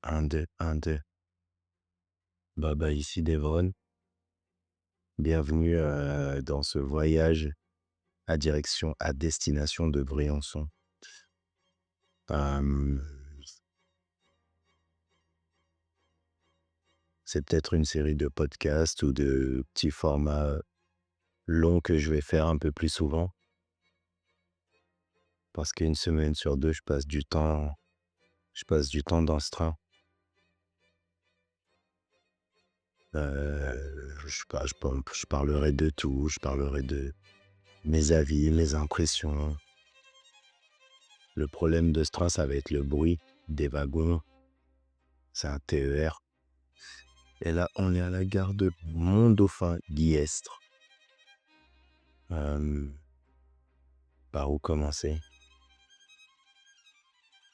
Un 2 1 2. Ici Devon. Bienvenue, dans ce voyage à destination de Briançon. Hem, c'est peut-être une série de podcasts ou de petits formats longs que je vais faire un peu plus souvent parce qu'une semaine sur 2, je passe du temps dans ce train. Je parlerai de tout, je parlerai de mes avis, mes impressions. Le problème de ce train, ça va être le bruit des wagons. C'est un TER. Et là, on est à la gare de Mont-Dauphin-Guillestre. Hem, par où commencer?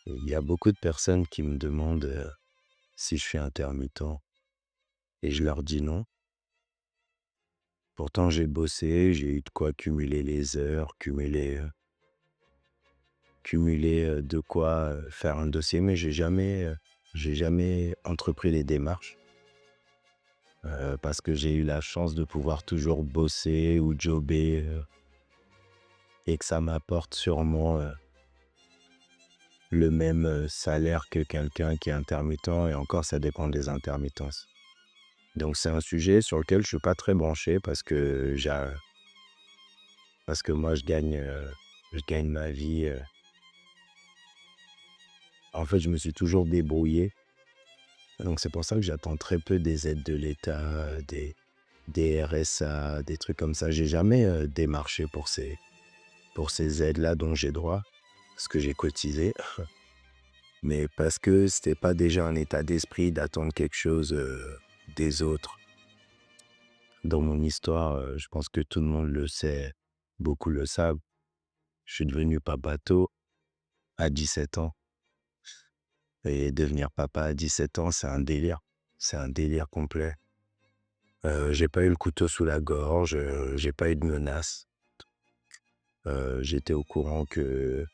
Il y a beaucoup de personnes qui me demandent, si je suis intermittent et je leur dis: «Non». Pourtant j'ai bossé, j'ai eu de quoi cumuler les heures, cumuler de quoi, faire un dossier, mais j'ai jamais entrepris les démarches, parce que j'ai eu la chance de pouvoir toujours bosser ou jobber, et que ça m'apporte sûrement, le même, salaire que quelqu'un qui est intermittent et encore ça dépend des intermittences. Donc c'est un sujet sur lequel je suis pas très branché parce que moi je gagne ma vie, en fait, je me suis toujours débrouillé, donc c'est pour ça que j'attends très peu des aides de l'État, des RSA, des trucs comme ça. J'ai jamais, démarché pour ces aides-là dont j'ai droit, parce que j'ai cotisé, mais parce que c'était pas déjà un état d'esprit d'attendre quelque chose, des autres. Dans mon histoire, je pense que tout le monde le sait, beaucoup le savent, je suis devenu papa tôt, à 17 ans, et devenir papa à 17 ans, c'est un délire. C'est un délire complet. J'ai pas eu le couteau sous la gorge, j'ai pas eu de menaces. J'étais au courant que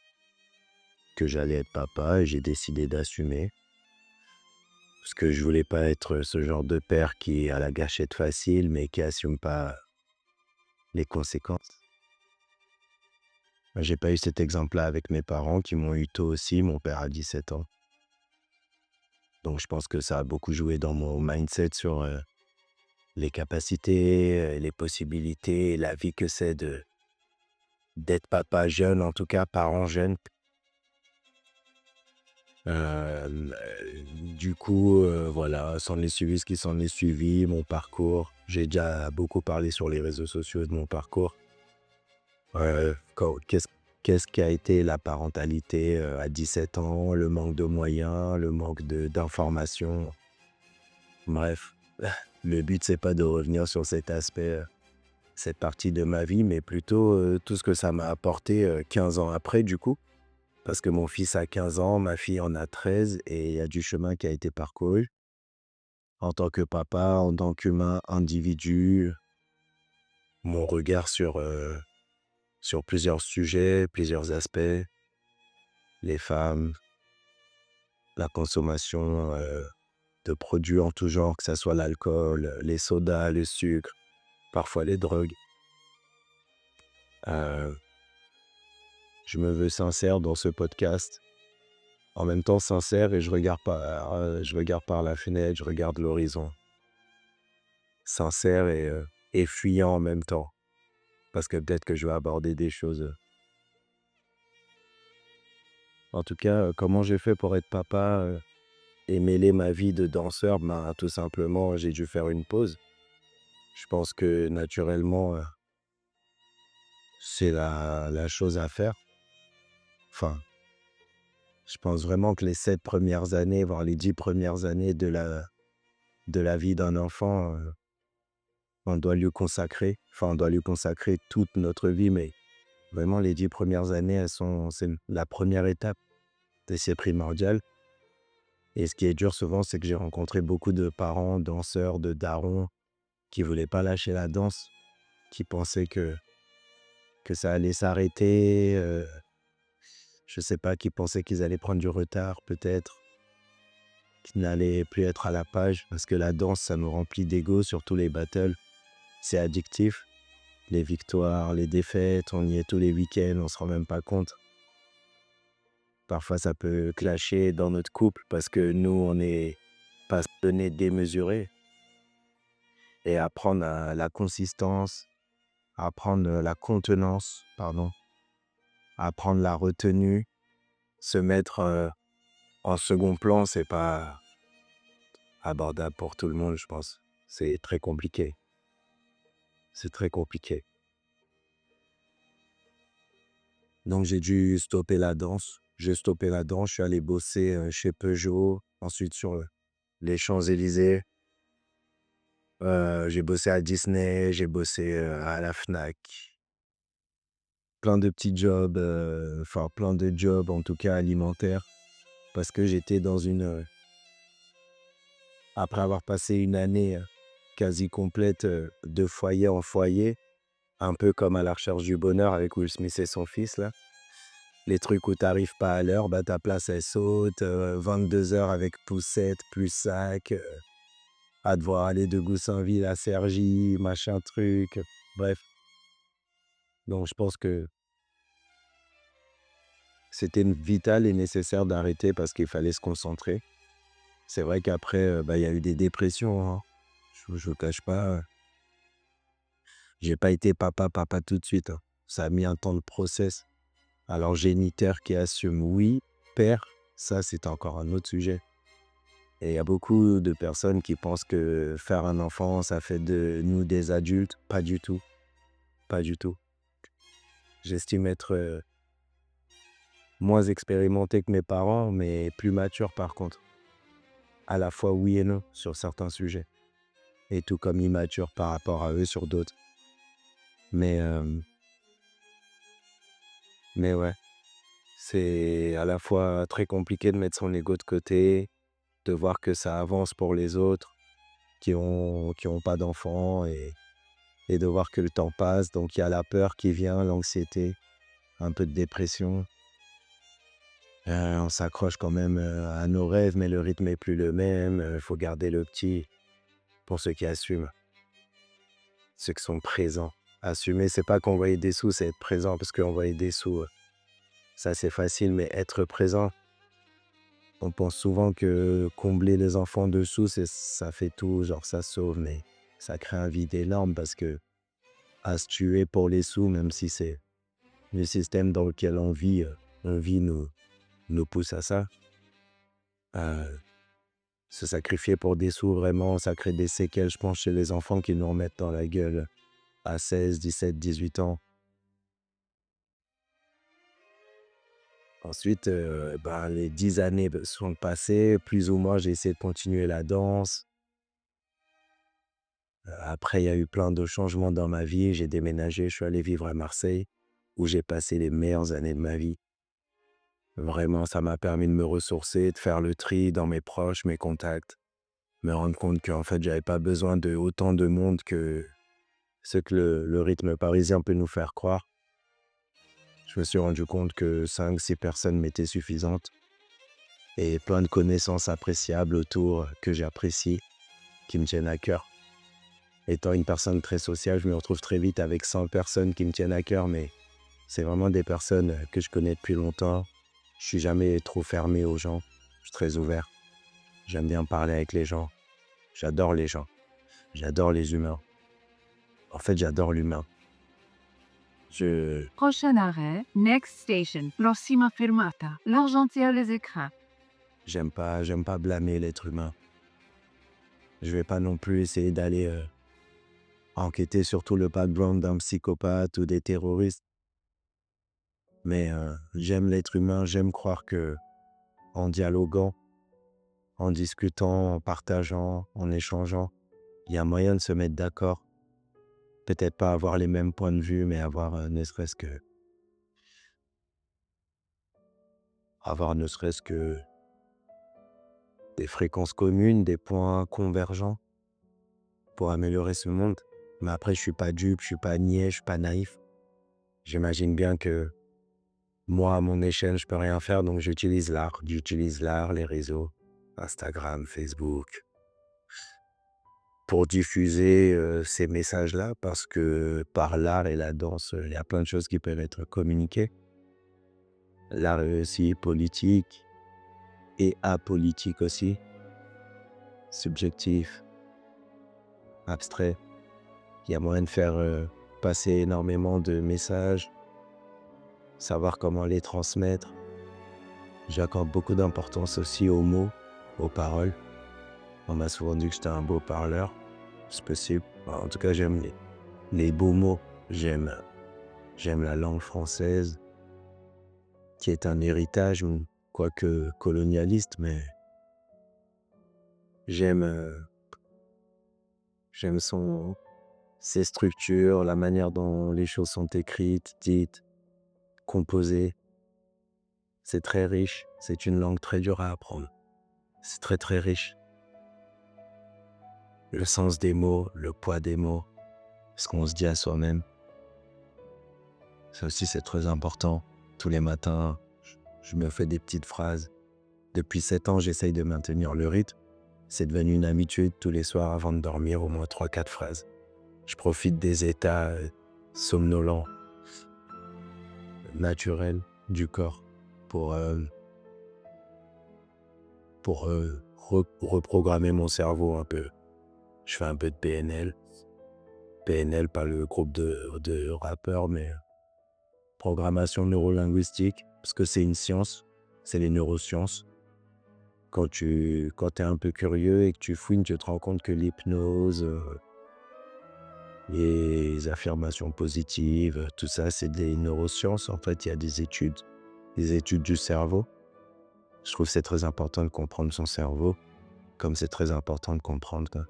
j'allais être papa et j'ai décidé d'assumer. Parce que je voulais pas être ce genre de père qui a la gâchette facile, mais qui assume pas les conséquences. J'ai pas eu cet exemple-là avec mes parents qui m'ont eu tôt aussi, mon père a 17 ans. Donc je pense que ça a beaucoup joué dans mon mindset sur, les capacités, les possibilités, la vie que c'est d'être papa jeune, en tout cas parent jeune. Du coup, voilà, s'en est suivi ce qui s'en est suivi, mon parcours. J'ai déjà beaucoup parlé sur les réseaux sociaux de mon parcours. Qu'est-ce qu'a été la parentalité, à 17 ans, le manque de moyens, le manque d'informations. Bref, le but c'est pas de revenir sur cet aspect, cette partie de ma vie, mais plutôt, tout ce que ça m'a apporté, 15 ans après du coup. Parce que mon fils a 15 ans, ma fille en a 13 et il y a du chemin qui a été parcouru. En tant que papa, en tant qu'humain, individu, mon regard sur plusieurs sujets, plusieurs aspects, les femmes, la consommation, de produits en tout genre, que ça soit l'alcool, les sodas, le sucre, parfois les drogues. Heu, je me veux sincère dans ce podcast. En même temps sincère et je regarde par la fenêtre, je regarde l'horizon. Sincère et fuyant en même temps, parce que peut-être que je vais aborder des choses, en tout cas, comment j'ai fait pour être papa, et mêler ma vie de danseur? Ben, tout simplement, j'ai dû faire une pause. Je pense que naturellement, c'est la chose à faire. Enfin, je pense vraiment que les 7 premières années, voire les 10 premières années de la vie d'un enfant, on doit lui consacrer toute notre vie, mais vraiment les 10 premières années, c'est la première étape et c'est primordial. Et ce qui est dur souvent, c'est que j'ai rencontré beaucoup de parents, danseurs, de darons qui voulaient pas lâcher la danse, qui pensaient que ça allait s'arrêter, je sais pas, qui pensaient qu'ils allaient prendre du retard peut-être. qui n'allait plus être à la page parce que la danse, ça me remplit d'ego, surtout les battles. C'est addictif. Les victoires, les défaites, on y est tous les week-ends, on se rend même pas compte. Parfois, ça peut clasher dans notre couple parce que nous, on est passionnés, démesurés. Et apprendre la consistance, apprendre la contenance, pardon, apprendre la retenue, se mettre en second plan, c'est pas abordable pour tout le monde, je pense. C'est très compliqué. C'est très compliqué. Donc, j'ai dû stopper la danse. J'ai stoppé la danse, je suis allé bosser chez Peugeot, ensuite sur les Champs-Élysées. J'ai bossé à Disney, j'ai bossé à la Fnac. Plein de petits jobs, enfin plein de jobs, en tout cas alimentaires, parce que j'étais dans après avoir passé une année quasi complète de foyer en foyer, un peu comme à la recherche du bonheur avec Will Smith et son fils, là. Les trucs où t'arrives pas à l'heure, bah ta place elle saute, 22 heures avec poussette, plus sac, à devoir aller de Goussainville à Cergy, machin truc, bref. Donc je pense que c'était vital et nécessaire d'arrêter parce qu'il fallait se concentrer. C'est vrai qu'après, bah, il y a eu des dépressions, hein. Je vous cache pas, j'ai pas été papa tout de suite, hein. Ça a mis un temps de process. Alors géniteur qui assume, oui. Père, ça, c'est encore un autre sujet. Et il y a beaucoup de personnes qui pensent que faire un enfant, ça fait de nous des adultes. Pas du tout, pas du tout. J'estime être moins expérimenté que mes parents, mais plus mature par contre. À la fois oui et non sur certains sujets. Et tout comme immature par rapport à eux sur d'autres. Mais, mais ouais, c'est à la fois très compliqué de mettre son ego de côté, de voir que ça avance pour les autres qui ont pas d'enfants et de voir que le temps passe. Donc il y a la peur qui vient, l'anxiété, un peu de dépression. On s'accroche quand même à nos rêves, mais le rythme est plus le même. Il faut garder le petit pour ceux qui assument, ceux qui sont présents. Assumer, c'est pas qu'envoyer des sous, c'est être présent, parce qu'envoyer des sous, ça c'est facile, mais être présent, on pense souvent que combler les enfants de sous, ça fait tout, genre ça sauve, mais ça crée un vide énorme parce que à se tuer pour les sous, même si c'est le système dans lequel on vit nous pousse à ça. Se sacrifier pour des sous, vraiment, ça crée des séquelles, je pense, chez les enfants qui nous remettent dans la gueule à 16, 17, 18 ans. Ensuite, ben, les 10 années sont passées, plus ou moins, j'ai essayé de continuer la danse. Après, il y a eu plein de changements dans ma vie. J'ai déménagé, je suis allé vivre à Marseille, où j'ai passé les meilleures années de ma vie. Vraiment, ça m'a permis de me ressourcer, de faire le tri dans mes proches, mes contacts, me rendre compte qu'en fait, j'avais pas besoin de autant de monde que ce que le rythme parisien peut nous faire croire. Je me suis rendu compte que 5, 6 personnes m'étaient suffisantes et plein de connaissances appréciables autour que j'apprécie, qui me tiennent à cœur. Étant une personne très sociale, je me retrouve très vite avec 100 personnes qui me tiennent à cœur, mais c'est vraiment des personnes que je connais depuis longtemps. Je suis jamais trop fermé aux gens. Je suis très ouvert. J'aime bien parler avec les gens. J'adore les gens. J'adore les humains. En fait, j'adore l'humain. Je Prochain arrêt, next station, prossima fermata, l'Argentière les Écrins. j'aime pas blâmer l'être humain. Je vais pas non plus essayer d'aller enquêter sur tout le background d'un psychopathe ou des terroristes. Mais j'aime l'être humain, j'aime croire que en dialoguant, en discutant, en partageant, en échangeant, il y a moyen de se mettre d'accord. Peut-être pas avoir les mêmes points de vue, mais avoir ne serait-ce que des fréquences communes, des points convergents pour améliorer ce monde. Mais après, je suis pas dupe, je suis pas niais, je suis pas naïf. J'imagine bien que moi, à mon échelle, je peux rien faire, donc j'utilise l'art, les réseaux. Instagram, Facebook, pour diffuser ces messages-là, parce que par l'art et la danse, il y a plein de choses qui peuvent être communiquées. L'art est aussi politique et apolitique aussi, subjectif, abstrait. Il y a moyen de faire passer énormément de messages, savoir comment les transmettre. J'accorde beaucoup d'importance aussi aux mots, aux paroles. On m'a souvent dit que j'étais un beau parleur. C'est possible. En tout cas, j'aime les beaux mots. J'aime la langue française, qui est un héritage, quoique colonialiste, mais j'aime j'aime ses structures, la manière dont les choses sont écrites, dites, composées. C'est très riche. C'est une langue très dure à apprendre. C'est très très riche. Le sens des mots, le poids des mots, ce qu'on se dit à soi-même. Ça aussi, c'est très important. Tous les matins, je me fais des petites phrases. Depuis 7 ans, j'essaye de maintenir le rythme. C'est devenu une habitude tous les soirs avant de dormir, au moins 3-4 phrases. Je profite des états somnolents, naturels du corps pour reprogrammer mon cerveau un peu. Je fais un peu de PNL. PNL, pas le groupe de rappeurs, mais programmation neurolinguistique, parce que c'est une science, c'est les neurosciences. Quand tu es un peu curieux et que tu fouines, tu te rends compte que l'hypnose, les affirmations positives, tout ça, c'est des neurosciences. En fait, il y a des études du cerveau. Je trouve que c'est très important de comprendre son cerveau, comme c'est très important de comprendre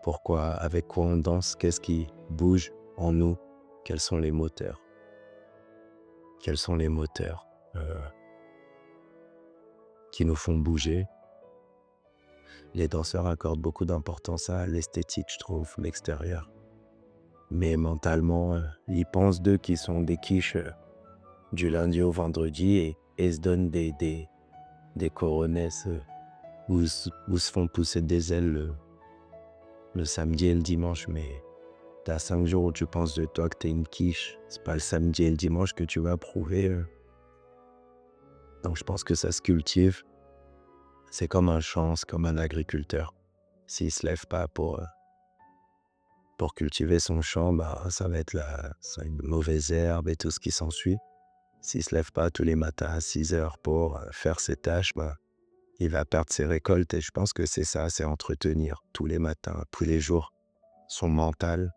pourquoi, avec quoi on danse, qu'est-ce qui bouge en nous, quels sont les moteurs. Quels sont les moteurs qui nous font bouger. Les danseurs accordent beaucoup d'importance à l'esthétique, je trouve, l'extérieur. Mais mentalement, ils pensent d'eux qu'ils sont des quiches du lundi au vendredi et se donnent des coronesses où se font pousser des ailes le samedi et le dimanche. Mais t'as 5 jours où tu penses de toi que t'es une quiche. C'est pas le samedi et le dimanche que tu vas prouver. Donc je pense que ça se cultive. C'est comme un champ, c'est comme un agriculteur. S'il ne se lève pas pour cultiver son champ, ça va être une mauvaise herbe et tout ce qui s'ensuit. S'il ne se lève pas tous les matins à 6 heures pour faire ses tâches, il va perdre ses récoltes. Et je pense que c'est ça, c'est entretenir tous les matins, tous les jours, son mental.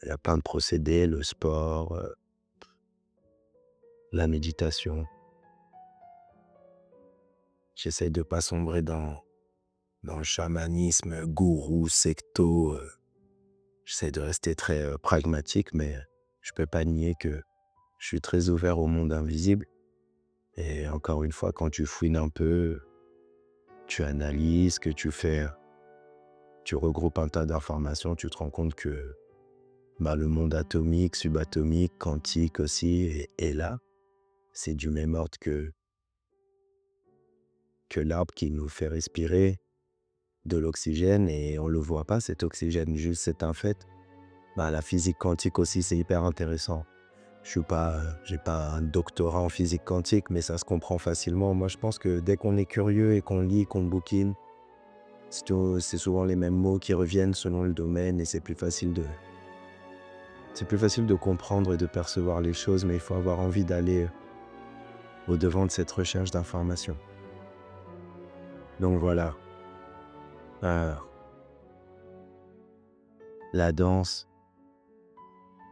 Il y a plein de procédés, le sport, la méditation. J'essaye de ne pas sombrer dans le chamanisme, gourou, secto. J'essaie de rester très pragmatique, mais je peux pas nier que je suis très ouvert au monde invisible. Et encore une fois, quand tu fouines un peu, tu analyses, que tu regroupes un tas d'informations, tu te rends compte que le monde atomique, subatomique, quantique aussi est là. C'est du même ordre que l'arbre qui nous fait respirer de l'oxygène et on le voit pas, cet oxygène, juste c'est un fait. La physique quantique aussi, c'est hyper intéressant. J'ai pas un doctorat en physique quantique, mais ça se comprend facilement. Moi, je pense que dès qu'on est curieux et qu'on lit, qu'on bouquine, c'est souvent les mêmes mots qui reviennent selon le domaine et c'est plus facile de comprendre et de percevoir les choses, mais il faut avoir envie d'aller au-devant de cette recherche d'informations. Donc voilà. La danse,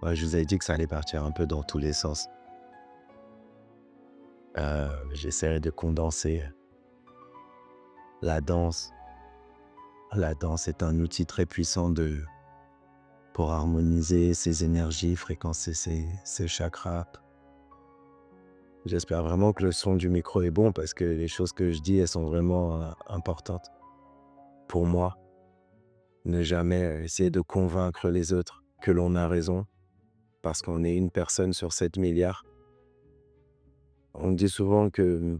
je vous avais dit que ça allait partir un peu dans tous les sens. J'essaierai de condenser. La danse est un outil très puissant pour harmoniser ses énergies, fréquencer ses chakras. J'espère vraiment que le son du micro est bon parce que les choses que je dis, elles sont vraiment importantes. Pour moi, ne jamais essayer de convaincre les autres que l'on a raison parce qu'on est une personne sur 7 milliards. On dit souvent que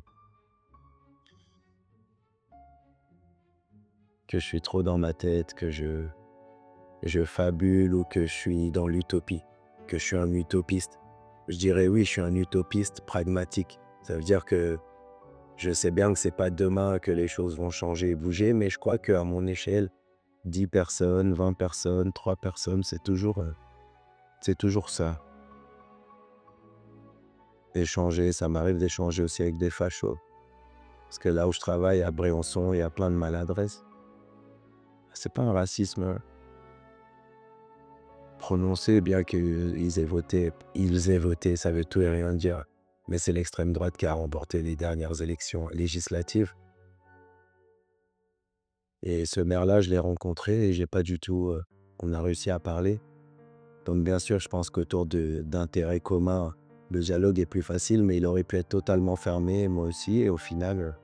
que je suis trop dans ma tête, que je fabule ou que je suis dans l'utopie, que je suis un utopiste. Je dirais oui, je suis un utopiste pragmatique. Ça veut dire que je sais bien que c'est pas demain que les choses vont changer et bouger, mais je crois qu'à mon échelle, 10 personnes, 20 personnes, 3 personnes, c'est toujours ça. Échanger, ça m'arrive d'échanger aussi avec des fachos. Parce que là où je travaille, à Bréançon, il y a plein de maladresses. C'est pas un racisme prononcé, bien ils aient voté, ça veut tout et rien dire. Mais c'est l'extrême droite qui a remporté les dernières élections législatives. Et ce maire-là, je l'ai rencontré et j'ai pas du tout. On a réussi à parler. Donc, bien sûr, je pense qu'autour d'intérêts communs, le dialogue est plus facile, mais il aurait pu être totalement fermé, moi aussi. Et au final,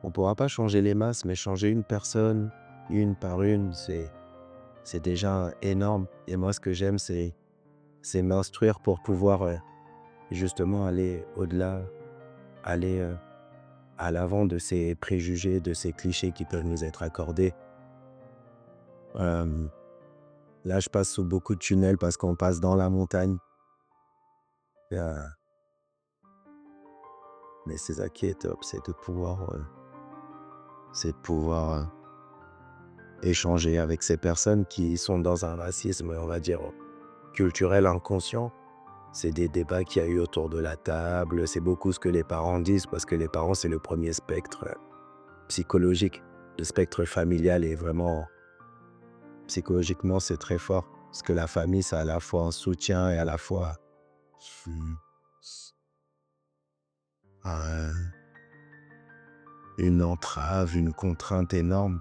on ne pourra pas changer les masses, mais changer une personne, une par une, c'est déjà énorme. Et moi, ce que j'aime, c'est m'instruire pour pouvoir justement aller au-delà, aller à l'avant de ces préjugés, de ces clichés qui peuvent nous être accordés. Euh, Là, je passe sous beaucoup de tunnels parce qu'on passe dans la montagne. Euh, mais c'est ça qui est top, c'est de pouvoir échanger avec ces personnes qui sont dans un racisme, on va dire, culturel inconscient. C'est des débats qu'il y a eu autour de la table, c'est beaucoup ce que les parents disent parce que les parents, c'est le premier spectre psychologique. Le spectre familial est vraiment, psychologiquement, c'est très fort. Parce que la famille, c'est à la fois un soutien et à la fois mm, un- une entrave, une contrainte énorme.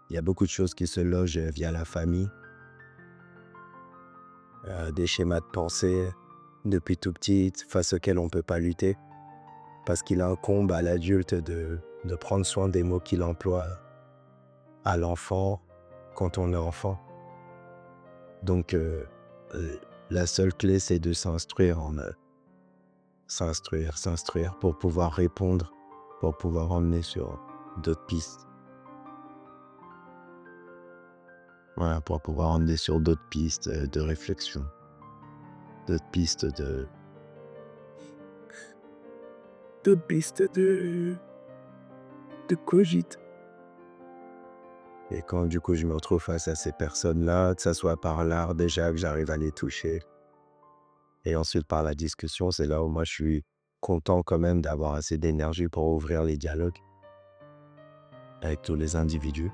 Il y a beaucoup de choses qui se logent via la famille. Des schémas de pensée depuis tout petit face auxquels on ne peut pas lutter. Parce qu'il incombe à l'adulte de prendre soin des mots qu'il emploie à l'enfant quand on est enfant. Donc, la seule clé, c'est de s'instruire s'instruire pour pouvoir répondre, pour pouvoir emmener sur d'autres pistes. Voilà, pour pouvoir emmener sur d'autres pistes de réflexion, d'autres pistes de cogite. Et quand du coup je me retrouve face à ces personnes-là, que ça soit par l'art déjà que j'arrive à les toucher, et ensuite par la discussion, c'est là où moi je suis content quand même d'avoir assez d'énergie pour ouvrir les dialogues avec tous les individus.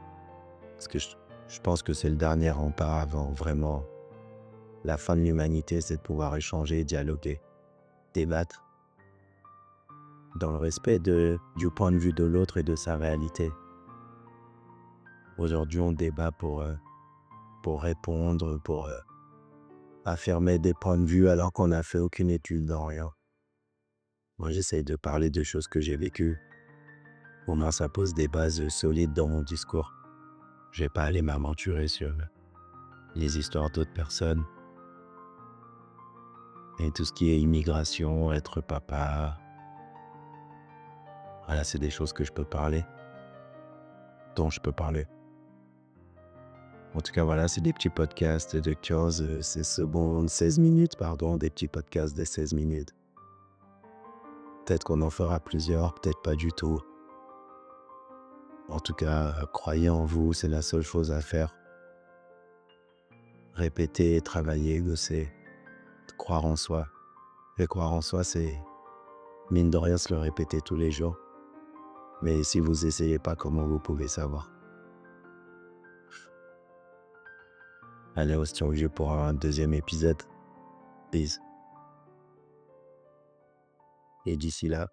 Parce que je pense que c'est le dernier rempart avant vraiment la fin de l'humanité, c'est de pouvoir échanger, dialoguer, débattre, dans le respect du point de vue de l'autre et de sa réalité. Aujourd'hui, on débat pour répondre, pour affirmer des points de vue alors qu'on n'a fait aucune étude dans rien. Moi, j'essaye de parler de choses que j'ai vécues. Au moins, ça pose des bases solides dans mon discours. Je vais pas aller m'aventurer sur les histoires d'autres personnes. Et tout ce qui est immigration, être papa. Voilà, c'est des choses que je peux parler. Dont je peux parler. En tout cas, voilà, c'est des petits podcasts de 16 minutes, pardon, des petits podcasts de 16 minutes. Peut-être qu'on en fera plusieurs, peut-être pas du tout. En tout cas, croyez en vous, c'est la seule chose à faire. Répéter, travailler, bosser, croire en soi. Et croire en soi, c'est, mine de rien, se le répéter tous les jours. Mais si vous essayez pas, comment vous pouvez savoir? Allez, on se tient au jeu pour un deuxième épisode. Peace. Et d'ici là,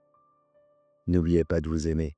n'oubliez pas de vous aimer.